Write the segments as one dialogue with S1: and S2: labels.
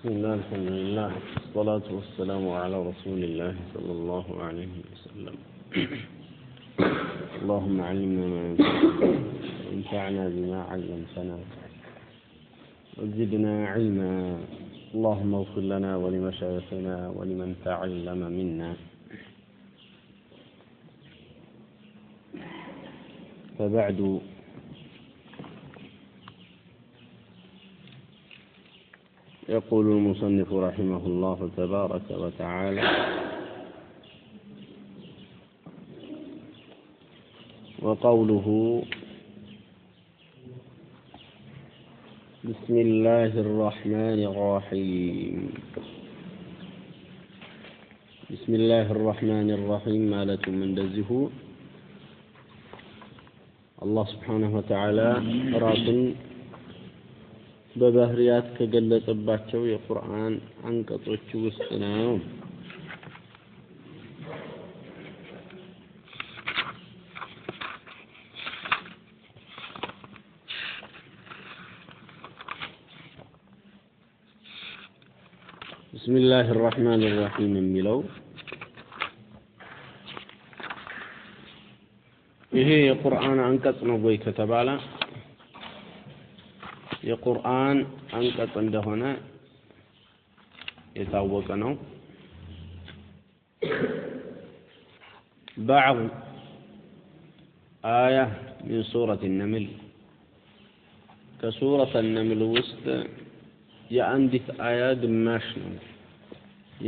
S1: بسم الله الحمد لله والصلاة والسلام على رسول الله صلى الله عليه وسلم اللهم علمنا ما ينفعنا وانفعنا بما علمتنا وزدنا علما اللهم اغفر لنا ولمشايخنا ولمن تعلم منا فبعد يقول المصنف رحمه الله تبارك وتعالى وقوله بسم الله الرحمن الرحيم بسم الله الرحمن الرحيم مالة من دزه الله سبحانه وتعالى راسن በባህሪያት ከገለጸባቸው የቁርአን አንቀጾች ውስጥ ነው። ቢስሚላሂ الرحمن الرحيم የሚለው ይሄ የቁርአን አንቀጽ ነው ወይ ከተባለ የቁርአን አንቀጽ እንደሆነ የታወቀ ነው። بعض آية من سورة النمل كسورة النمل وسط يأندث آيات ماشنا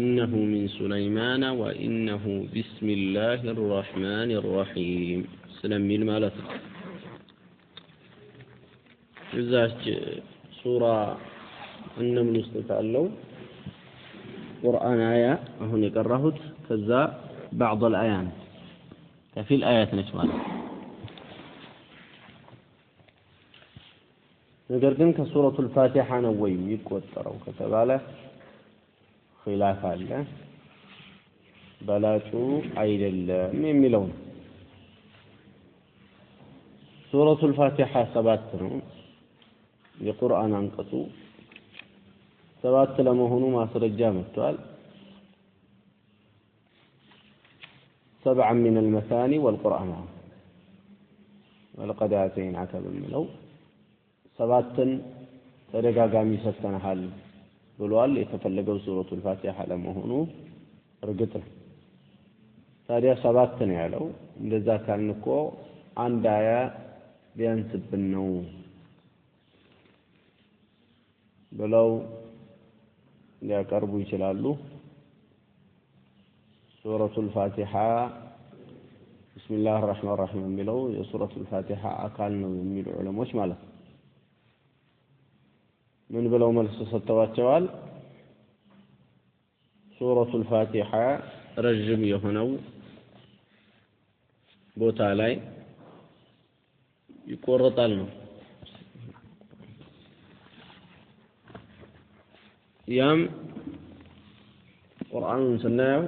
S1: إنه من سليمان وإنه بسم الله الرحمن الرحيم سلمي المالة إذاك سورة النمل استفعلوا قرآن آية هنا يقرهت كذا بعض الآيات كفي الآيات نشمال نقرقن كسورة الفاتحة نوي يكوتروا كتباله خلاف الله بلاتو عيد الله ميلون سورة الفاتحة سباتنا የቁርአን አንቀጹ ሰባት ለመሆኑ ማስረጃ መጥቷል። سبعا من المثاني والقرآن ولقد آتيناك بالملو ሰባትን ተደጋጋሚ ሰጥተናል ብሏል። የተፈለገው ሱረቱል ፋቲሃ ለመሆኑ እርግጥ ነው። ታዲያ ሰባት ነው ያለው። እንደዛ ካልን እኮ አንድ አያ ቢያንስብን ነው ብለው ሊያቀርቡ ይችላሉ። ሱረቱል ፋቲሃ ቢስሚላሂር ረህማኒር ረሂም የሚለው የሱረቱል ፋቲሃ አካል ነው የሚሉ ዑለሞች ማለት ነው። ምን ብለው መልስ ሰጥተዋቸዋል? ሱረቱል ፋቲሃ ረጅም የሆነው ቦታ ላይ ይቆረጣል ነው። يام قرآن سناو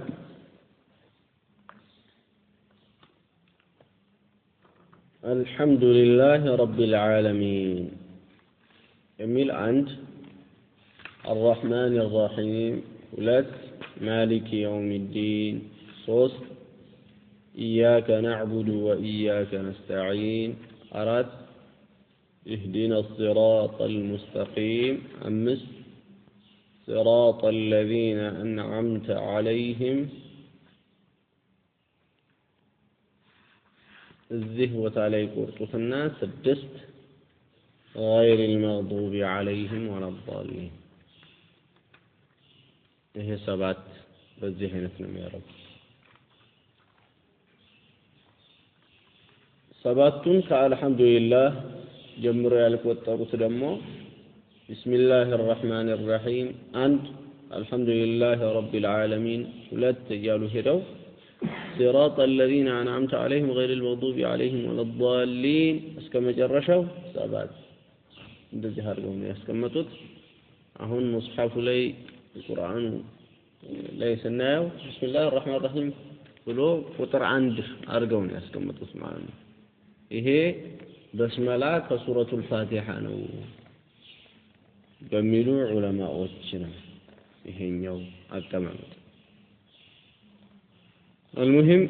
S1: الحمد لله رب العالمين جميل عند الرحمن الرحيم ولت مالك يوم الدين صوص إياك نعبد وإياك نستعين أراد اهدنا الصراط المستقيم أمس صراط الذين أنعمت عليهم الزهوة علي قرطة الناس سدست غير المغضوب عليهم ولا الضالين هي سبعة بالذهن اثنم يا رب سبعة كالحمد لله جمر يالك والطرس دمو بسم الله الرحمن الرحيم أنت الحمد لله رب العالمين ولا تجالوا هدو صراط الذين أنعمت عليهم غير المغضوب عليهم ولا الضالين اسكما جرشوا سابات እንደዚህ አድርገው ነው ያስቀመጡት። አሁን ሙስሐፉ ላይ ቁርአኑ ላይ ስናየው ቢስሚላሂር ረህማኒር ረሂም ብሎ ቁጥር 1 አድርገው ነው ያስቀመጡት ማለት ነው። ይሄ በስመላ ከሱረቱል ፋቲሃ ነው በሚሉ ዑለማዎች ነው። ይሄኛው አቀማመጥ المهم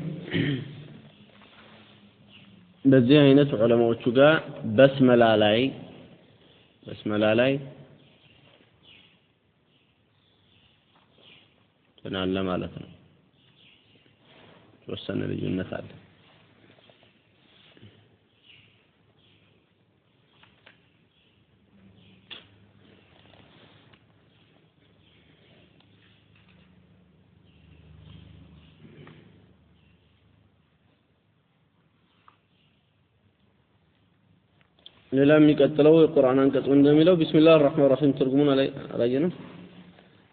S1: በዚህ አይነት ዑለማዎቹ ጋር በስመላ ላይ ተናለ ማለት ነው ተወሰነ ልዩነት አለ ሌላ የሚቀጥለው የቁርአን አንቀጽ እንደሚለው ቢስሚላሂር ረህማኒር ረሂም ትርጉሙን አላየንም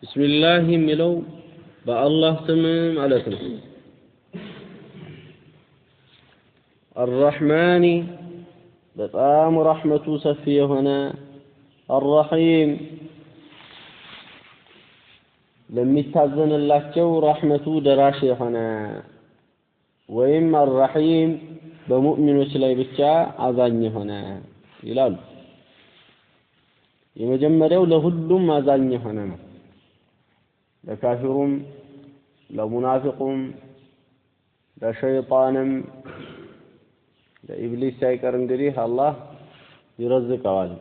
S1: ቢስሚላህ የሚለው በአላህ ስም ማለት ነው الرحمن በጣም ረህመቱ ሰፊ የሆነ الرحيم ለሚታዘንላቸው ረህመቱ ደራሽ የሆነ ወይም الرحيم በሙእሚኖች ላይ ብቻ አዛኝ የሆነ ይላሉ የመጀመሪያው ለሁሉም አዛኝ የሆነ ነው ለካፊሩም ለሙናፊቁም ለሸይጣንም ለኢብሊስ ሳይቀር እንግዲህ አላህ ይረዝቀዋል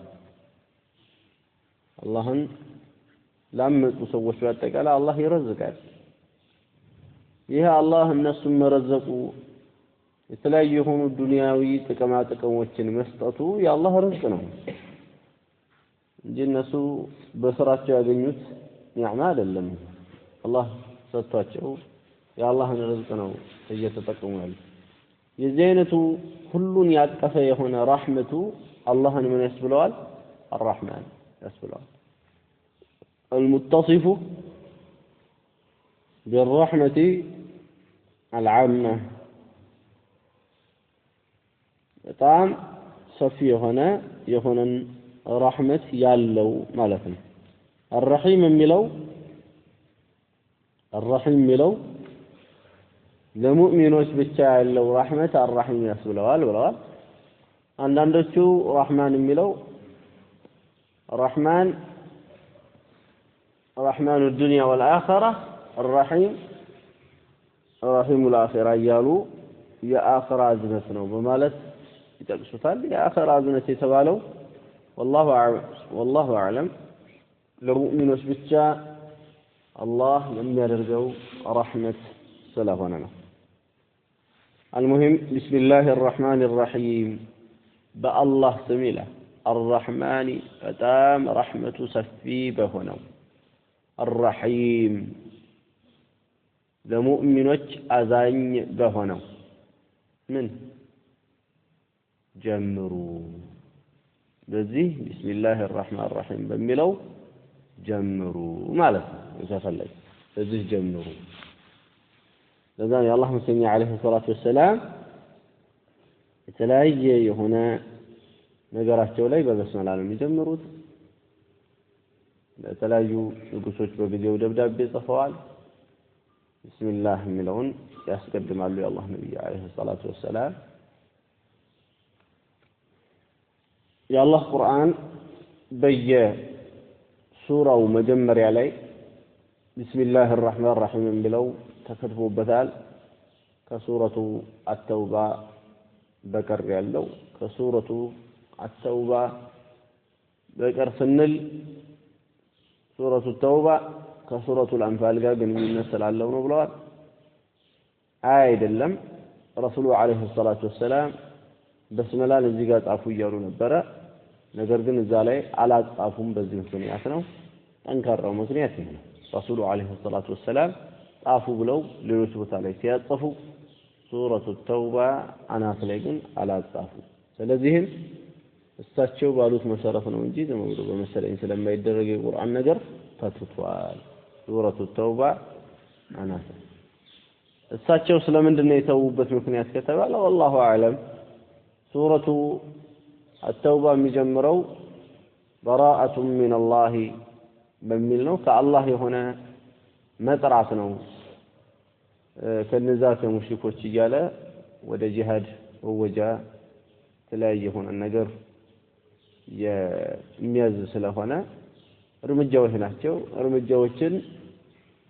S1: አላህን ላመፁ ሰዎች በአጠቃላይ አላህ ይረዝቃል ይህ አላህ እነሱን መረዘቁ የተለያዩ የሆኑ ዱንያዊ ጥቅሞችን መስጠቱ የአላህ ርዝቅ ነው እንጂ እነሱ በስራቸው ያገኙት ኒዕማ አይደለም አላህ ሰጥቷቸው የአላህን ርዝቅ ነው እየተጠቀሙ ያሉት የዚህ አይነቱ ሁሉን ያቀፈ የሆነ ረህመቱ አላህን ምን ያስብለዋል الرحمن ያስብለዋል المتصف بالرحمة العامة በጣም ሰፊ የሆነን ረህመት ያለው ማለት ነው الرحيم የሚለው ለሙእሚኖች ብቻ ያለው ረህመት الرحيم ያስብለዋል ብለዋል አንዳንዶቹ ረህማን የሚለው ረህማን الدنيا والآخرة الرحيم رحيم الآخرة እያሉ የአኺራ አዝነት ነው በማለት ይጠቅሱታል የአኺራ አዝነት የተባለው والله أعلم ለሙእሚኖች ብቻ አላህ የሚያደርገው ረህመት ስለሆነ ነው المهم بسم الله الرحمن الرحيم بالله سميله الرحمن በጣም ረህመቱ ሰፊ በሆነው الرحيم ለሙእሚኖች አዛኝ በሆነው ምን ጀምሩ በዚህ ቢስሚላሂ الرحمن الرحيم በሚለው ጀምሩ ማለት ነው የተፈለገ በዚህ ጀምሩ ለዛ የአላህ መስኛ አለይሂ ሰላቱ ወሰላም የተለያየ የሆነ ነገራቸው ላይ በበስመላ ነው የሚጀምሩት ለተለያዩ ንጉሶች በጊዜው ደብዳቤ ጽፈዋል ቢስሚላህ የሚለውን ያስቀድማሉ የአላህ ነብይ አለይሂ ሰላቱ ወሰላም የአላህ ቁርአን በየሱራው መጀመሪያ ላይ ቢስሚላሂ الرحمن الرحيم የሚለው ተከትቦበታል ከሱረቱ አተውባ በቀር ያለው ከሱረቱ አተውባ በቀር ስንል ሱረቱ ተውባ ከሱረቱ አንፋል ጋር ግንኙነት ስላለው ነው ብለዋል አይደለም ረሱሉ አለይሂ ሰላቱ ወሰላም በስመላን እዚህ ጋር ጻፉ እያሉ ነበረ ነገር ግን እዛ ላይ አላጻፉም በዚህ ምክንያት ነው ጠንካራው ምክንያት ይሄ ነው ረሱሉ አለይሂ ሰላቱ ወሰላም ጻፉ ብለው ሌሎች ቦታ ላይ ሲያጽፉ ሱረቱ ተውባ አናት ላይ ግን አላጻፉ ስለዚህም እሳቸው ባሉት መሰረት ነው እንጂ ዝም ብሎ በመሰለኝ ስለማይደረግ የቁርአን ነገር ተትቷል ሱረቱ ተውባ አናት እሳቸው ስለምንድን ነው የተውበት ምክንያት ከተባለ والله اعلم ሱረቱ አተውባ የሚጀምረው براءة من الله በሚል ነው ከአላህ የሆነ መጥራት ነው ከነዛ ከሙሽሪኮች እያለ ወደ ጂሃድ ወወጃ ተለያየ ሆነ ነገር የሚያዝ ስለሆነ እርምጃዎች ናቸው እርምጃዎችን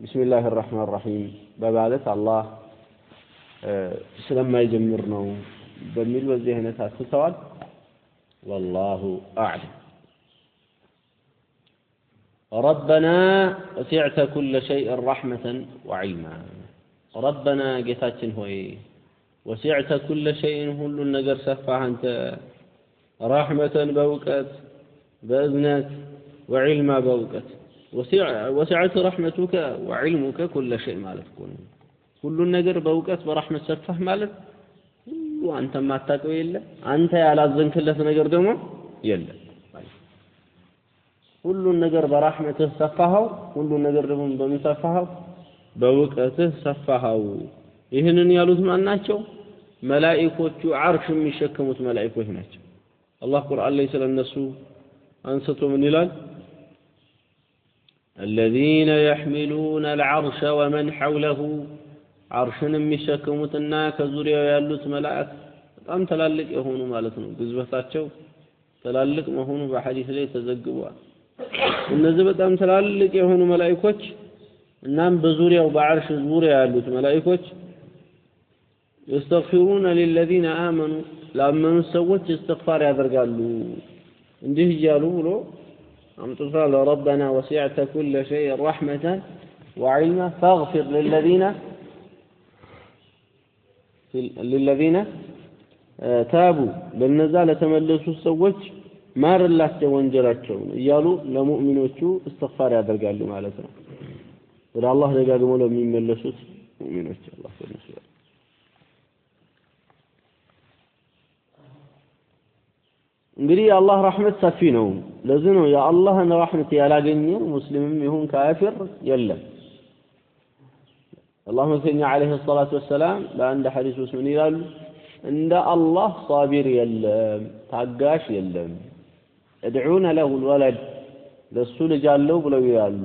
S1: ቢስሚላሂር ረህማኒር ረሂም በማለት አላህ ስለማይጀምር ነው በሚል በዚህ አይነት አስተዋል والله اعلم ربنا وسعت كل شيء رحمة وعلما ربنا ጌታችን ሆይ وسعت كل شيء ሁሉ ነገር ሰፋህ አንተ رحمة በእውቀት በእዝነት وعلما በእውቀት وسعت رحمتك وعلمك كل شيء ማለት ነው ሁሉ ነገር በእውቀት በረህመት ሰፋህ ማለት ሁሉ አንተ ማታቀው የለ አንተ ያላዘንክለት ነገር ደግሞ የለ ሁሉ ነገር በረህመትህ ሰፋኸው ሁሉ ነገር ደግሞ በመሰፋኸው በእውቀትህ ሰፋኸው ይሄንን ያሉት ማን ናቸው መላእክቶቹ አርሽ የሚሸከሙት መላእክቶች ናቸው አላህ ቁርአን ላይ ስለነሱ አንስቶ ምን ይላል الذين يحملون العرش ومن حوله عرشን የሚሸከሙትና ከዙሪያው ያሉት መላእክት በጣም ተላልቅ የሆኑ ማለት ነው ግዝበታቸው ተላልቅ መሆኑ በሐዲስ ላይ ተዘግቧል እነዚህ በጣም ተላልቅ የሆኑ መላእክቶች እናም በዙሪያው በአርሽ ዙሪያ ያሉት መላእክቶች يستغفرون للذين آمنوا لامنوا ሰዎች استغفار ያደርጋሉ እንዲህ እያሉ ብሎ አምጥቷል ربنا وسعت كل شيء رحمة وعلما فاغفر للذين تابوا ለነዛ ለተመለሱ ሰዎች ማርላቸው ወንጀላቸው እያሉ ለሙእሚኖቹ استغفار ያደርጋሉ ማለት ነው ወደ አላህ ደጋግሞ ለሚመለሱት ሙእሚኖች አላህ ይመስገን እንግዲህ የአላህ ረህመት ሰፊ ነው ለዚህ ነው የአላህን ረህመት ያላገኘ ሙስሊምም ይሁን ካፊር የለም አላህ መሰኛ عليه الصلاه والسلام በአንድ ሐዲስ ውስጥ ምን ይላሉ እንደ አላህ صابر የለም ታጋሽ የለም ادعونا له الولد ለሱ ልጅ አለው ብለው ይላሉ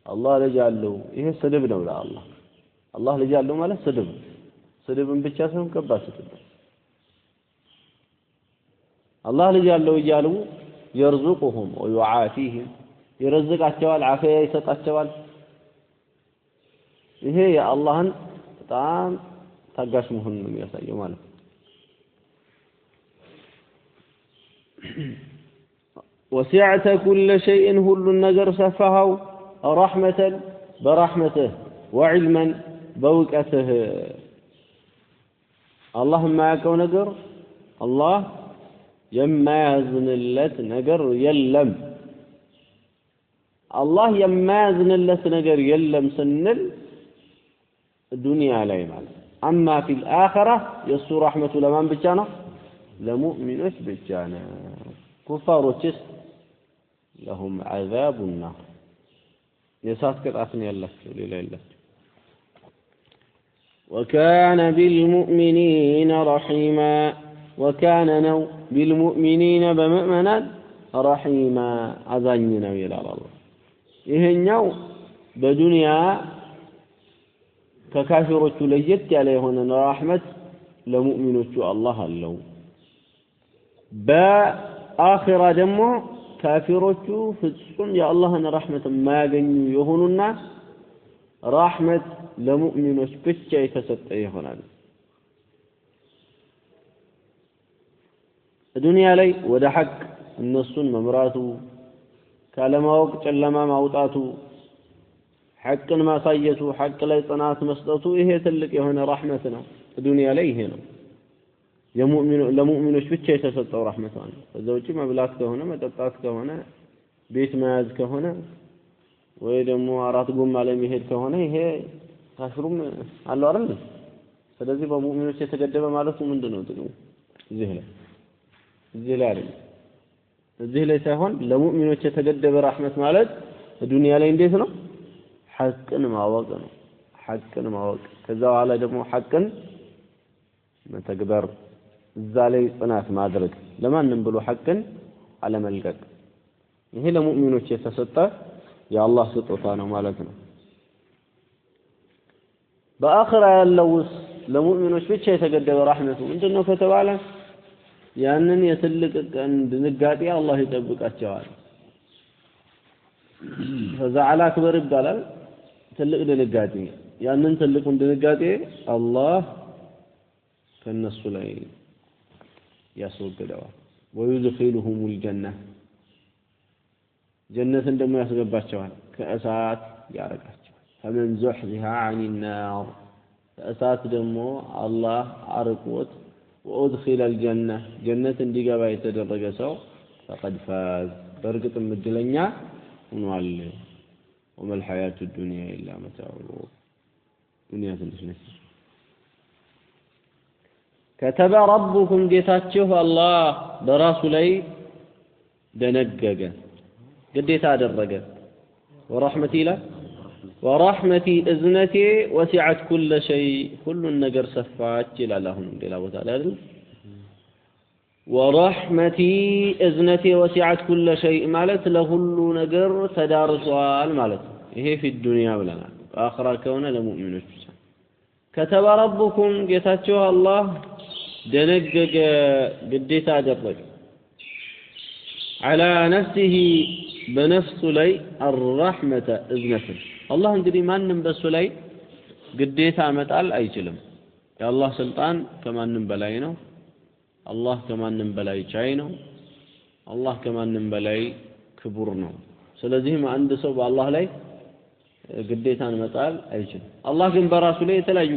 S1: አላህ ልጅ አለው ይሄ ስድብ ነው ለአላህ አላህ ልጅ አለው ማለት ስድብ ስድብን ብቻ ሳይሆን ከባድ ስድብ አላህ ልጅ አለው እያሉ يرزقهم ويعافيهم ይረዝቃቸዋል አፊያ ይሰጣቸዋል ይሄ የአላህን በጣም ታጋሽ መሆኑን ነው የሚያሳየው ማለት ነው وسعت كل شيء ሁሉ ነገር ሰፋኸው رحمة برحمته وعلما بوقته الله ما ያውቀው ነገር አላህ የማያዝንለት ነገር የለም አላህ የማያዝንለት ነገር የለም ስንል ዱንያ ላይ ማለት اما في الاخره የሱ ረህመቱ ለማን ብቻ ነው ለሙእሚኖች ብቻ ነው ኩፋሮችስ لهم عذاب النار የሳት ቅጣት ነው ያላቸው ሌላ የላቸው وكان بالمؤمنين رحيما وكان نو بالمؤمنين بمؤمنا رحيما አዛኝና ይላል አላህ ይሄኛው በዱንያ ከካፊሮቹ ለየት ያለ የሆነ ረህመት ለሙእሚኖቹ አላህ አለው በአኺራ ደግሞ ካፊሮቹ ፍጹም የአላህን ረህመት የማያገኙ የሆኑና ረህመት ለሙእሚኖች ብቻ የተሰጠ ይሆናል ዱንያ ላይ ወደ ሐቅ እነሱን መምራቱ ካለማወቅ ጨለማ ማውጣቱ ሐቅን ማሳየቱ ሐቅ ላይ ጽናት መስጠቱ ይሄ ትልቅ የሆነ ረህመት ነው ዱንያ ላይ ይሄ ነው ለሙእሚኖች ብቻ የተሰጠው ረህመት ነው ከዛ ውጪ መብላት ከሆነ መጠጣት ከሆነ ቤት መያዝ ከሆነ ወይ ደግሞ አራት ጎማ ላይ መሄድ ከሆነ ይሄ ካፍሩም አለው አይደል ስለዚህ በሙእሚኖች የተገደበ ማለቱ ምንድነው ጥቅሙ እዚህ ላይ ሳይሆን ለሙእሚኖች የተገደበ ረህመት ማለት ዱንያ ላይ እንዴት ነው ሐቅን ማወቅ ነው ሐቅን ማወቅ ከዛ በኋላ ደግሞ ሐቅን መተግበር እዛ ላይ ጽናት ማድረግ ለማንም ብሎ ሐቅን አለመልቀቅ ይሄ ለሙእሚኖች የተሰጠ የአላህ ስጦታ ነው ማለት ነው በአኺራ ያለውስ ለሙእሚኖች ብቻ የተገደበ ረህመቱ ምንድነው ከተባለ ያንን የትልቅ ቀን ድንጋጤ አላህ ይጠብቃቸዋል فزعل أكبر الدلال تلق دنقاتي يعني أنت تلق دنقاتي الله كالنص لي يسوق دوا ويدخلهم الجنة جنة عندما يسقباتها كأسات يارقاتها فمن زحزها عن النار كأسات دمو الله عرقوت وأدخل الجنة جنة ديقابا يتدرق سو فقد فاز برقة المدلنيا ونوالي وما الحياة الدنيا إلا متاع الغرور دنيا تنسنس كتب ربكم جيتاتشوف الله براس لي دنقق قديت أدرق ورحمتي له ورحمتي إذنتي وسعت كل شيء كل النجر سفات إلى لهم إلى وتعالى ورحمتي إذنتي وسعت كل شيء مالت لكل نجر تدارسوال مالت هي في الدنيا ولنا آخر كون لمؤمنون كتب ربكم جتاتشوها الله دنقق قديت أدرق على نفسه بنفس لي الرحمة إذنته الله እንግዲህ ማንንም በሱ ላይ ግዴታ መጣል አይችልም የአላህ ስልጣን ከማንም በላይ ነው አላህ ከማንም በላይ ቻይ ነው አላህ ከማንም በላይ ክቡር ነው ስለዚህም አንድ ሰው በአላህ ላይ ግዴታን መጣል አይችልም አላህ ግን በራሱ ላይ የተለያዩ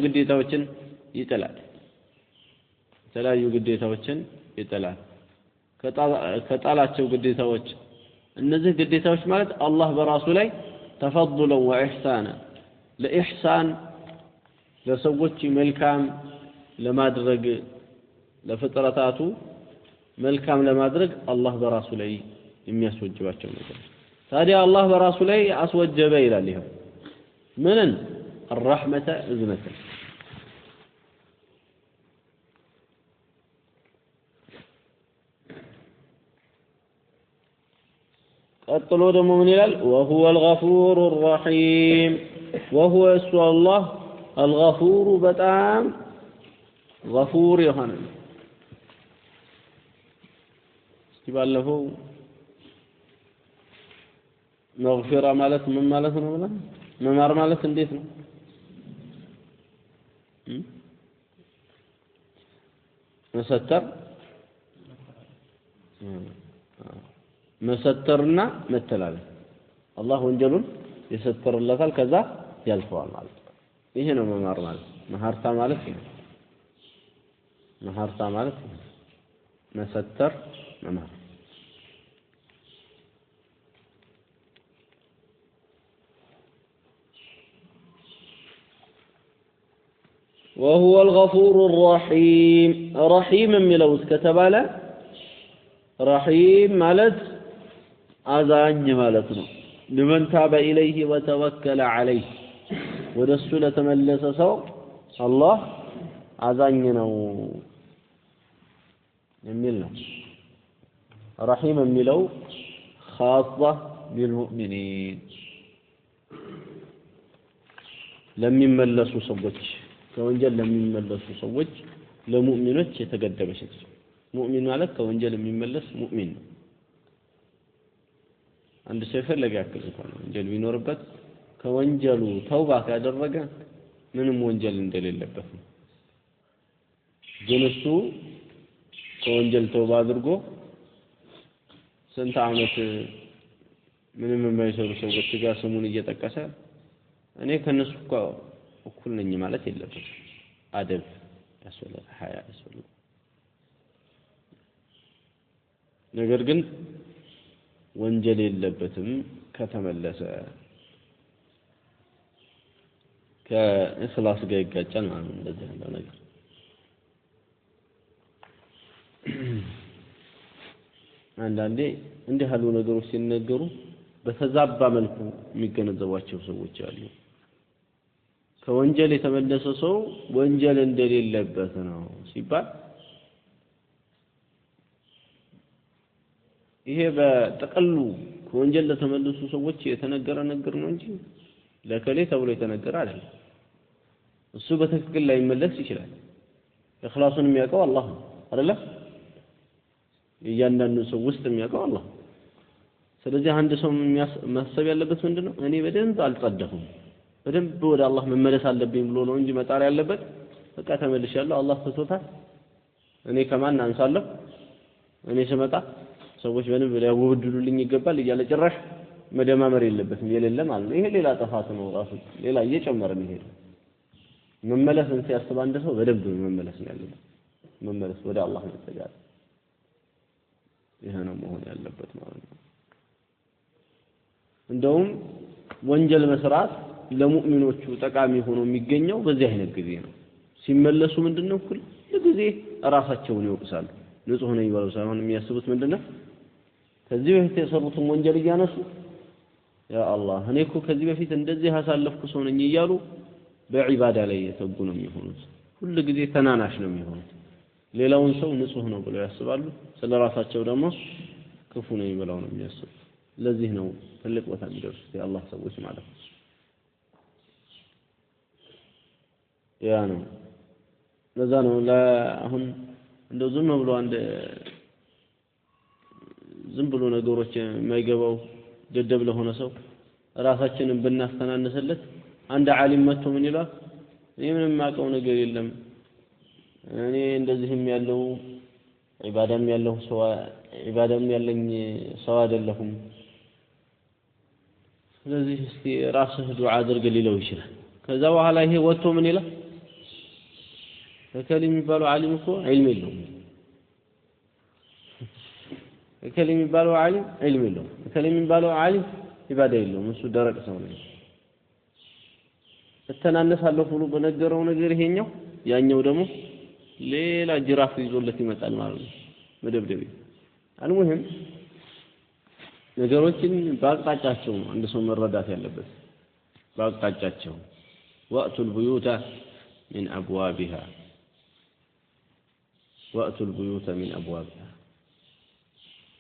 S1: ግዴታዎችን ይጥላል ከጣላቸው ግዴታዎች እነዚህ ግዴታዎች ማለት አላህ በራሱ ላይ تفضلا واحسانا لاحسان ለሰዎች መልካም ለማድረግ ለፍጥረታቱ መልካም ለማድረግ አላህ በራሱ ላይ የሚያስወጅባቸው ነገር ታዲያ አላህ በራሱ ላይ አስወጀበ ይላል ይሄ ምንን الرحمة اذنته قتلوا دم من الال وهو الغفور الرحيم وهو اسم الله الغفور بتام غفور يهنا استبالله مغفرة مالت من مالتنا ولا ممار مالت انديتنا مستر መሰተርና መተላለፍ አላህ ወንጀሉን ይሰተርለታል ከዛ ያልፈዋል ማለት ይሄ ነው መማር ማለት መሐርታ ማለት ይሄ መሐርታ ማለት መሰተር መማር وهو الغفور الرحيم رحيم ملوث كتباله رحيم ማለት አዛኝ ማለት ነው لمن تاب إليه وتوكل عليه ወደሱ ለተመለሰ ሰው አላህ አዛኝ ነው የሚል ነው رحيم የሚለው خاصة بالمؤمنين ለሚመለሱ ሰዎች ከወንጀል ለሚመለሱ ሰዎች ለሙእሚኖች የተገደበች ሙእሚን ማለት ከወንጀል የሚመለስ ሙእሚን ነው አንድ ሰው ፈለገ ያክል እንኳን ወንጀል ቢኖርበት ከወንጀሉ ተውባ ካደረገ ምንም ወንጀል እንደሌለበት ነው ግን እሱ ከወንጀል ተውባ አድርጎ ስንት ዓመት ምንም የማይሰሩ ሰዎች ጋር ስሙን እየጠቀሰ እኔ ከነሱ እኩል ነኝ ማለት የለበትም አደብ ያስፈልጋል ሀያ ያስፈልጋል ነገር ግን ወንጀል የለበትም ከተመለሰ ከእخلاص ጋር ይጋጫል ማለት ነው እንደዚህ ያለው ነገር አንዳንዴ እንዲህ ያሉ ነገሮች ሲነገሩ በተዛባ መልኩ የሚገነዘቧቸው ሰዎች አሉ ከወንጀል የተመለሰ ሰው ወንጀል እንደሌለበት ነው ሲባል ይሄ በተቀሉ ከወንጀል ለተመለሱ ሰዎች የተነገረ ነገር ነው እንጂ ለከሌ ተብሎ የተነገረ አይደለም እሱ በትክክል ላይ መለስ ይችላል እخلاصን የሚያውቀው አላህ ነው አይደለ እያንዳንዱ ሰው ውስጥ የሚያውቀው አላህ ስለዚህ አንድ ሰው ማሰብ ያለበት ምንድነው እኔ በደንብ አልጸደሁም በደንብ ወደ አላህ መመለስ አለብኝ ብሎ ነው እንጂ መጣር ያለበት በቃ ተመልሻለሁ አላህ ፈቶታል እኔ ከማን አንሳለሁ እኔ ስመጣ ሰዎች በደንብ ሊያወድዱልኝ ይገባል እያለ ጭራሽ መደማመር የለበትም የሌለ ማለት ነው ይሄ ሌላ ጥፋት ነው ራሱ ሌላ እየጨመረ ነው ይሄ መመለስን ሲያስብ አንድ ሰው በደንብ መመለስ ነው ያለበት መመለስ ወደ አላህ መጠጋት ይሄ ነው መሆን ያለበት ማለት ነው እንደውም ወንጀል መስራት ለሙእሚኖቹ ጠቃሚ ሆኖ የሚገኘው በዚህ አይነት ጊዜ ነው ሲመለሱ ምንድነው ሁሉ ጊዜ ራሳቸውን ይወቅሳሉ ንጹህ ነኝ ብለው ሳይሆን የሚያስቡት ምንድነው ከዚህ በፊት የሰሩትን ወንጀል እያነሱ ያ አላህ እኔ እኮ ከዚህ በፊት እንደዚህ ያሳለፍኩ ሰው ነኝ እያሉ በዒባዳ ላይ የተጉ ነው የሚሆኑት ሁሉ ጊዜ ተናናሽ ነው የሚሆኑት ሌላውን ሰው ንጹህ ነው ብለው ያስባሉ ስለራሳቸው ደግሞ ክፉ ነኝ ብለው ነው የሚያስቡት ለዚህ ነው ትልቅ ቦታ የሚደርሱት የአላህ ሰዎች ማለት ነው ያ ነው ለዛ ነው አሁን እንደው ዝም ብሎ አንድ ዝም ብሎ ነገሮች የማይገባው ደደብ ለሆነ ሰው ራሳችንን ብናስተናነሰለት አንድ ዓሊም መጥቶ ምን ይላል እኔ ምንም ማቀው ነገር የለም እኔ እንደዚህም ያለው ዒባዳም ያለው ሰው ዒባዳም ያለኝ ሰው አይደለሁም ስለዚህ እስቲ ራስህ ዱዓ አድርግ ሊለው ይችላል ከዛ በኋላ ይሄ ወጥቶ ምን ይላል ከከሊም የሚባለው ዓሊም እኮ ዒልም የለውም ከከሊም የሚባለው ዓሊም ዒልም የለውም ከከሊም የሚባለው ዓሊም ዒባዳ የለውም እሱ ደረቅ ሰው ነው ተተናነሳለሁ ብሎ በነገረው ነገር ይሄኛው ያኛው ደግሞ ሌላ ጅራፍ ይዞለት ይመጣል ማለት ነው መደብደብ አልሙሂም ነገሮችን ባቅጣጫቸው አንድ ሰው መረዳት ያለበት ባቅጣጫቸው ወአቱል ቡዩታ من أبوابها وأتوا البيوت من أبوابها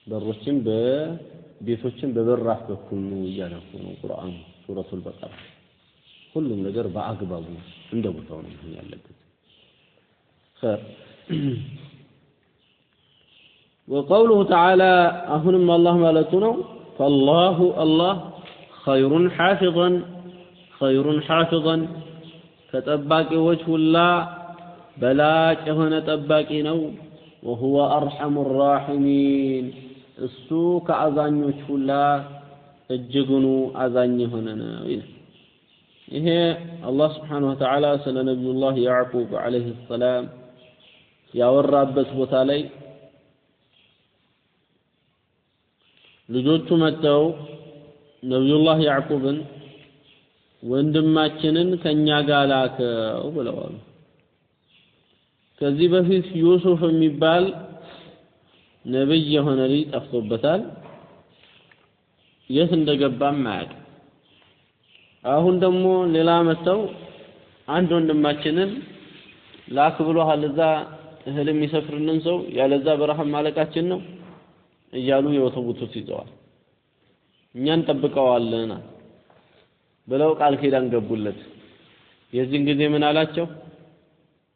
S1: በሮችን በቤቶችን በበራፍ በኩል ነው እያለፉ ነው ቁርአን ሱረቱል በቀራ ሁሉም ነገር በአግባቡ እንደቦታው ነው ያለበት خير وقوله تعالى أهنم الله مالتنا فالله الله خير حافظا كتباكي وجه الله بلاك هنا تباكي نو وهو أرحم الراحمين السوك أذاني وجه الله الجغنو أذاني هنا إيه الله سبحانه وتعالى سنة نبي الله يعقوب عليه السلام يا ورابس بوتالي ልጆቹ መተው ነብዩላህ ያዕቁብን ወንድማችንን ከኛ ጋር ላከው ብለዋል ከዚህ በፊት ዩሱፍ የሚባል ነብይ የሆነ ልጅ ጠፍቶበታል የት እንደገባም ማያውቅ አሁን ደግሞ ሌላ መተው አንድ ወንድማችንን ላክ ብሎሃል እዛ እህል የሚሰፍርልን ሰው ያለዛ በረሃም ማለቃችን ነው እያሉ የወተውቱት ይዘዋል እኛን ጠብቀዋልና ብለው ቃል ኪዳን ገቡለት የዚህን ጊዜ ምን አላቸው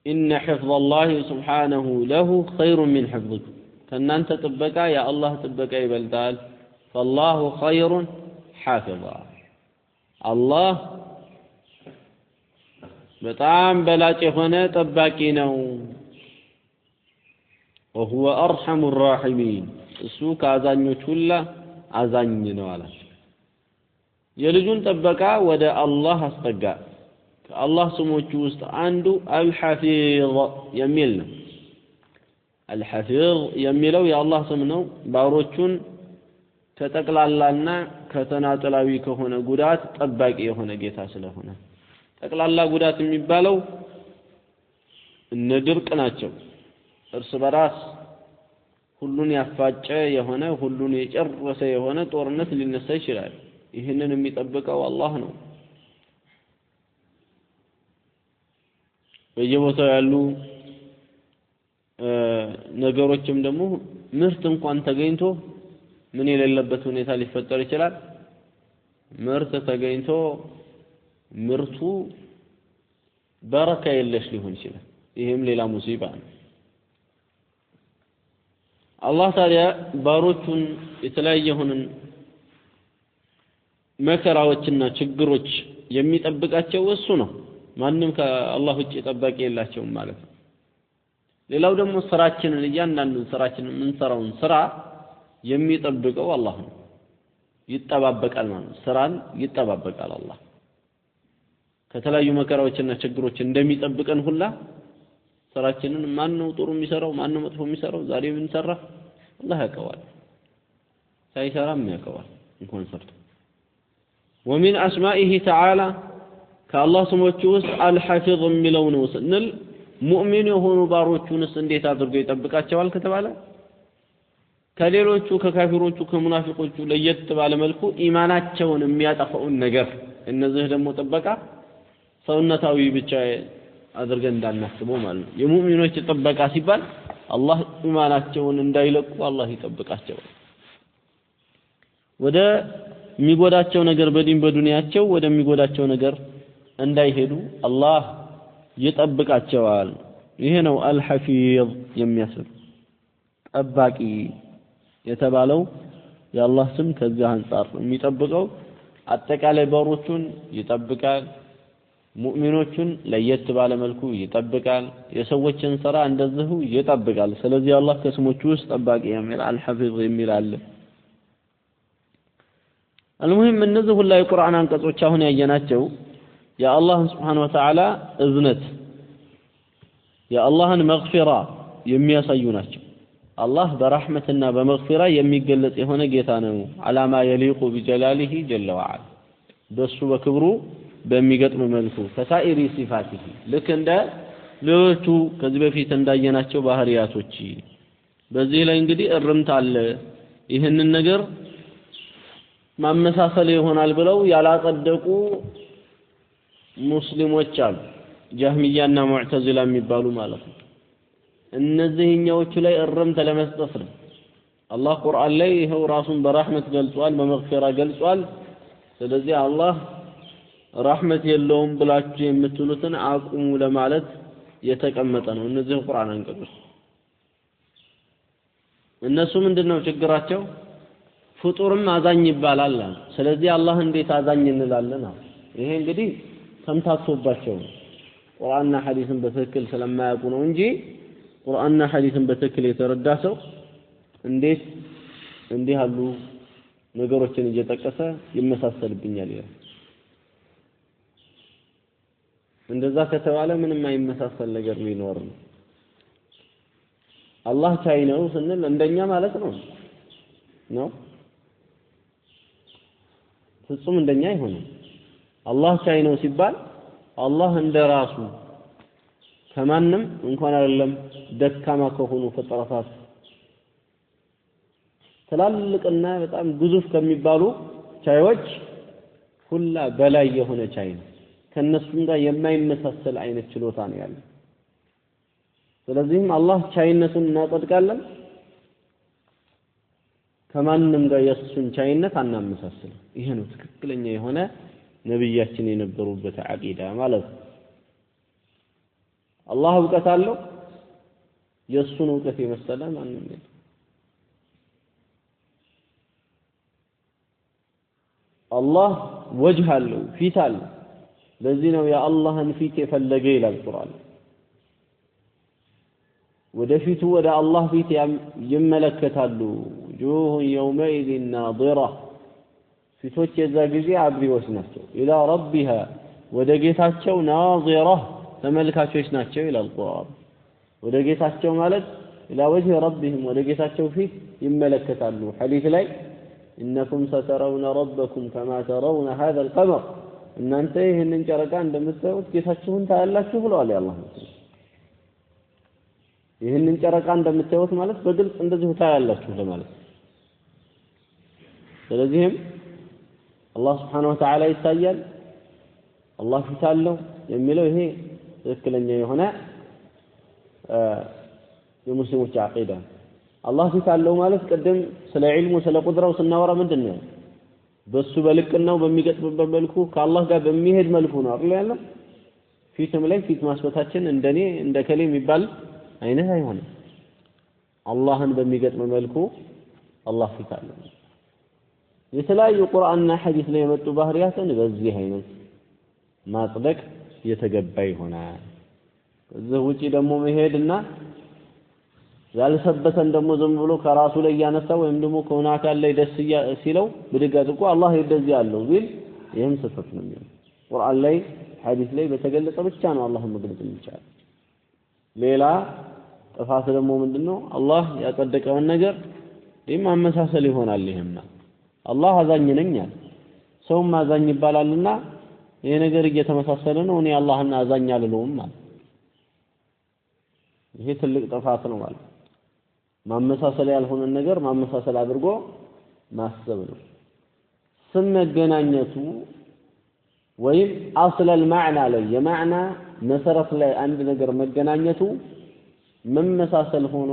S1: إن حفظ الله سبحانه له خير من حفظكم ከእናንተ ጥበቃ የአላህ ጥበቃ ይበልጣል فالله خير حافظا الله በጣም በላጭ የሆነ ጠባቂ ነው وهو أرحم الراحمين እሱ ከአዛኞች ሁላ አዛኝ ነው አላቸው የልጁን ጥበቃ ወደ አላህ አስጠጋ ከአላህ ስሞች ውስጥ አንዱ አልሐፊዝ የሚል ነው አልሐፊዝ የሚለው የአላህ ስም ነው ባሮቹን ከጠቅላላና ከተናጠላዊ ከሆነ ጉዳት ጠባቂ የሆነ ጌታ ስለሆነ ጠቅላላ ጉዳት የሚባለው እነ ድርቅ ናቸው እርስ በራስ ሁሉን ያፋጨ የሆነ ሁሉን የጨረሰ የሆነ ጦርነት ሊነሳ ይችላል ይህንን የሚጠብቀው አላህ ነው በየቦታው ያሉ ነገሮችም ደግሞ ምርት እንኳን ተገኝቶ ምን የሌለበት ሁኔታ ሊፈጠር ይችላል ምርት ተገኝቶ ምርቱ በረካ የለሽ ሊሆን ይችላል ይሄም ሌላ ሙሲባ ነው አላህ ታዲያ ባሮቹን የተለያየ ሆነን መከራዎችና ችግሮች የሚጠብቃቸው እሱ ነው ማንንም ከአላህ ውጭ ጠባቂ የላቸውም ማለት ነው ሌላው ደግሞ ስራችንን እያንዳንዱን ስራችንን የምንሰራውን ስራ የሚጠብቀው አላህ ነው ይጠባበቃል ማለት ስራን ይጠባበቃል አላህ ከተለያዩ መከራዎችና ችግሮች እንደሚጠብቀን ሁላ ስራችንን ማን ነው ጥሩ የሚሰራው ማን ነው መጥፎ የሚሰራው ዛሬ ምን ሰራ አላህ ያውቀዋል ሳይሰራም ያውቀዋል እንኳን ሰርቶ ومن اسمائه تعالى كالله ስሞቹ ውስጥ አልሐፊዝ የሚለው ነው ስንል ሙእሚን የሆኑ ባሮቹንስ እንዴት አድርገው ይጠብቃቸዋል ከተባለ ከሌሎቹ ከካፊሮቹ ከሙናፊቆቹ ለየት ባለ መልኩ ኢማናቸውን የሚያጠፋውን ነገር እነዚህ ደግሞ ጥበቃ ሰውነታዊ ብቻ አድርገን እንዳናስበው ማለት ነው የሙእሚኖች ጥበቃ ሲባል አላህ ኢማናቸውን እንዳይለቁ አላህ ይጠብቃቸዋል ወደ የሚጎዳቸው ነገር በዲን በዱንያቸው ወደሚጎዳቸው ነገር እንዳይሄዱ አላህ ይጠብቃቸዋል ይሄ ነው አልሐፊዝ የሚያስብ ጠባቂ የተባለው የአላህ ስም ከዚህ አንፃር የሚጠብቀው አጠቃላይ ባሮቹን ይጠብቃል ሙእሚኖቹን ለየት ባለ መልኩ ይጠብቃል የሰዎችን ሥራ እንደዚሁ ይጠብቃል ስለዚህ አላህ ከስሞቹ ውስጥ ጠባቂ የሚል አልሐፊዝ የሚል አለ المهم እነዚህ ሁሉ የቁርአን አንቀጾች አሁን ያየናቸው የአላህ Subhanahu Wa Ta'ala እዝነት የአላህን መግፊራ የሚያሳዩ ናቸው አላህ በረህመትና በመግፊራ የሚገለጽ የሆነ ጌታ ነው አላማ የሊቁ ቢጀላሊሂ ጀለ ወዐላ በሱ በክብሩ በሚገጥም መልኩ ከሳኢሪ ሲፋቲሂ ልክ እንደ ሌሎቹ ከዚህ በፊት እንዳየናቸው ባህሪያቶች በዚህ ላይ እንግዲህ እርምት አለ ይህንን ነገር ማመሳሰል ይሆናል ብለው ያላጸደቁ ሙስሊሞች አሉ ጀህሚያና ሙዕተዚላ የሚባሉ ማለት ነው እነዚህኛዎቹ ላይ እርምት ለመስጠት ነው አላህ ቁርአን ላይ ይሄው ራሱን በረህመት ገልጿል በመግፊራ ገልጿል ስለዚህ አላህ ረህመት የለውም ብላችሁ የምትሉትን አቁሙ ለማለት የተቀመጠ ነው እነዚህ ቁርአን አንቀጾች እነሱ ምንድነው ችግራቸው ፍጡርም አዛኝ ይባላል ስለዚህ አላህ እንዴት አዛኝ እንላለን ይሄ እንግዲህ ተምታቶባቸው ቁርአንና ሐዲስን በትክክል ስለማያውቁ ነው እንጂ ቁርአንና ሐዲስን በትክክል የተረዳ ሰው እንዴት እንዲህ ያሉ ነገሮችን እየጠቀሰ ይመሳሰልብኛል ይላል እንደዛ ከተባለ ምንም አይመሳሰል ነገር ሊኖር ነው አላህ ቻይ ነው ስንል እንደኛ ማለት ነው ፍጹም እንደኛ አይሆንም አላህ ቻይ ነው ሲባል አላህ እንደራሱ ከማንም እንኳን አይደለም ደካማ ከሆኑ ፍጥረታት ትላልቅና በጣም ግዙፍ ከሚባሉ ቻዮች ሁላ በላይ የሆነ ቻይ ነው ከነሱም ጋር የማይመሳሰል አይነት ችሎታ ነው ያለው ስለዚህም አላህ ቻይነቱን እናጸድቃለን ከማንም ጋር የሱን ቻይነት አናመሳስል ይሄ ነው ትክክለኛ የሆነ ነብያችን የነበሩበት አቂዳ ማለት ነው አላህ እውቀት አለው የሱን እውቀት የመሰለ ማንም የለም አላህ ወጅህ አለው ፊት አለው ለዚህ ነው የአላህን ፊት የፈለገ ይላል ቁርአን ወደፊቱ ወደ አላህ ፊት ይመለከታሉ وجوه يومئذ ناظرة ፊቶች የዛ ጊዜ አብሪዎች ናቸው ኢላ ረቢሃ ወደ ጌታቸው ናዚራ ተመልካቾች ናቸው ይላል ቁርአን ወደ ጌታቸው ማለት ኢላ ወጅህ ረቢህም ወደ ጌታቸው ፊት ይመለከታሉ ሐዲስ ላይ إنكم سترون ربكم كما ترون هذا القمر እናንተ ይሄንን ጨረቃ እንደምታዩት ጌታችሁን ታያላችሁ ብለዋል ያላህ ይሄንን ጨረቃ እንደምታዩት ማለት በግልጽ እንደዚህ ታያላችሁ ለማለት ስለዚህም አላህ Subhanahu Wa Ta'ala ይታያል አላህ ፊት አለው የሚለው ይሄ ትክክለኛ የሆነ የሙስሊሞች አቂዳ አላህ ፊት አለው ማለት ቀደም ስለ ዒልሙ ስለ ቁድራው ስናወራ ምንድነው በሱ በልቅናው በሚገጥምበት መልኩ ከአላህ ጋር በሚሄድ መልኩ ነው አይደል ያለው ፊትም ላይ ፊት ማስፈታችን እንደኔ እንደ ከሌ የሚባል አይነት አይሆንም አላህን በሚገጥም መልኩ አላህ ፊት አለው የተለያዩ ቁርአንና ሐዲስ ላይ የመጡ ባህሪያትን በዚህ አይነት ማጽደቅ የተገባ ይሆናል። ከዚህ ውጪ ደግሞ መሄድና ያልሰበተን ደግሞ ዝም ብሎ ከራሱ ላይ ያነሳ ወይም ደግሞ ከሆነ አካል ላይ ደስ ሲለው ብድግ አድርጎ አላህ እንደዚህ ያለው ቢል ይህም ስህተት ነው የሚሆነው። ቁርአን ላይ ሐዲስ ላይ በተገለጸ ብቻ ነው አላህን መግለጽ የሚቻለው። ሌላ ጥፋት ደግሞ ምንድነው? አላህ ያጸደቀውን ነገር ማመሳሰል ይሆናል። ይሄማ አላህ አዛኝ ነኝ አለ፣ ሰውም አዛኝ ይባላልና ይሄ ነገር እየተመሳሰለ ነው፣ እኔ አላህን አዛኝ አልለውም ማለት ይሄ ትልቅ ጥፋት ነው ማለት። ማመሳሰል ያልሆነ ነገር ማመሳሰል አድርጎ ማሰብ ነው። ስም መገናኘቱ ወይም አስለ المعنى ላይ የማዕና መሰረት ላይ አንድ ነገር መገናኘቱ መመሳሰል ሆኖ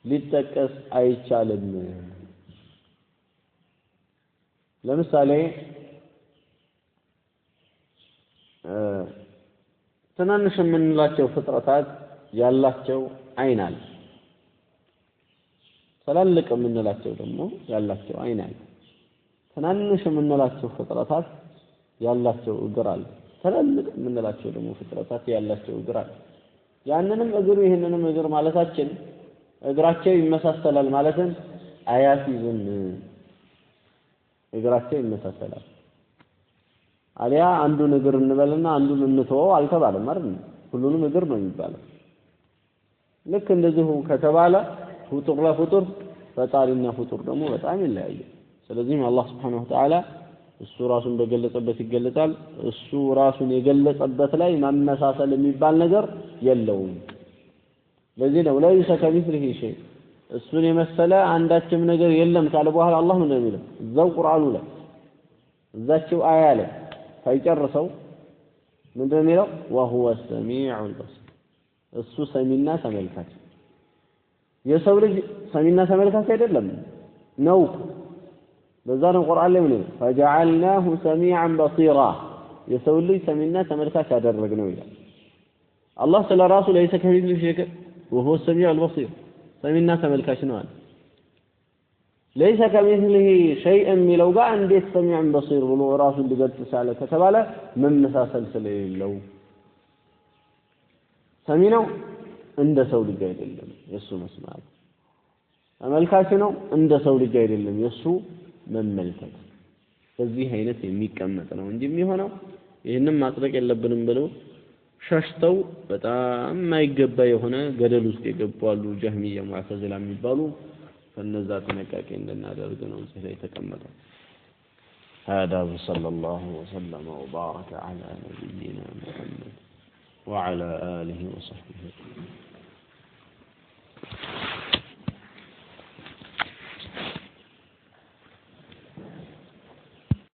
S1: ሊጠቀስ አይቻልም። ለምሳሌ ትናንሽ የምንላቸው ፍጥረታት ያላቸው አይን አለ። ትላልቅ የምንላቸው ደግሞ ያላቸው አይን አለ። ትናንሽ የምንላቸው ፍጥረታት ያላቸው እግር አለ። ትላልቅ የምንላቸው ደግሞ ፍጥረታት ያላቸው እግር አለ። ያንንም እግር ይሄንንም እግር ማለታችን እግራቸው ይመሳሰላል ማለትን አያስይዝም። እግራቸው ይመሳሰላል አሊያ አንዱን እግር እንበልና አንዱን እንተወው አልተባለም አይደል? ሁሉንም እግር ነው የሚባለው። ልክ እንደዚሁ ከተባለ ፍጡር ለፍጡር ፈጣሪና ፍጡር ደግሞ በጣም ይለያያል። ስለዚህም አላህ Subhanahu Wa Ta'ala እሱ ራሱን በገለጸበት ይገለጻል። እሱ ራሱን የገለጸበት ላይ ማመሳሰል የሚባል ነገር የለውም። ለዚህ ነው ለይሰ ከሚስሊሂ ሸይ እሱን የመሰለ አንዳችም ነገር የለም ካለ በኋላ አላህ ምን እንደሚለው እዛው ቁርአኑ ላይ እዛችው አያ ላይ ሳይጨርሰው ምንድነው የሚለው? ወሁወ ሰሚዑል በሲር እሱ ሰሚና ተመልካች። የሰው ልጅ ሰሚና ተመልካች አይደለም ነው። በዛ ነው ቁርአን ላይ ምን ፈጀዐልናሁ ሰሚዐን በሲራ የሰው ልጅ ሰሚና ተመልካች አደረግነው ይላል። አላህ ስለ ራሱ ለይሰ ከሚስሊሂ ሸይ ወሁወ ሰሚዑል በሲር ሰሚና ተመልካች ነው አለ። ليس كمثله شيء የሚለው ጋር እንዴት ሰሚዑን በሲር ብሎ ራሱን ሊገልጽ ቻለ ከተባለ መመሳሰል ስለሌለው ሰሚ ነው እንደ ሰው ልጅ አይደለም የሱ መስማት፣ ተመልካች ነው እንደ ሰው ልጅ አይደለም የሱ መመልከት። በዚህ አይነት የሚቀመጥ ነው እንጂ የሚሆነው ይህንን ማጥበቅ የለብንም ብለው ሸሽተው በጣም የማይገባ የሆነ ገደል ውስጥ የገቡ አሉ። ጀህሚያ ሙዕተዚላ የሚባሉ ከነዛ ጥንቃቄ እንድናደርግ ነው እዚህ ላይ የተቀመጠው። هذا صلى الله وسلم وبارك على نبينا محمد وعلى آله وصحبه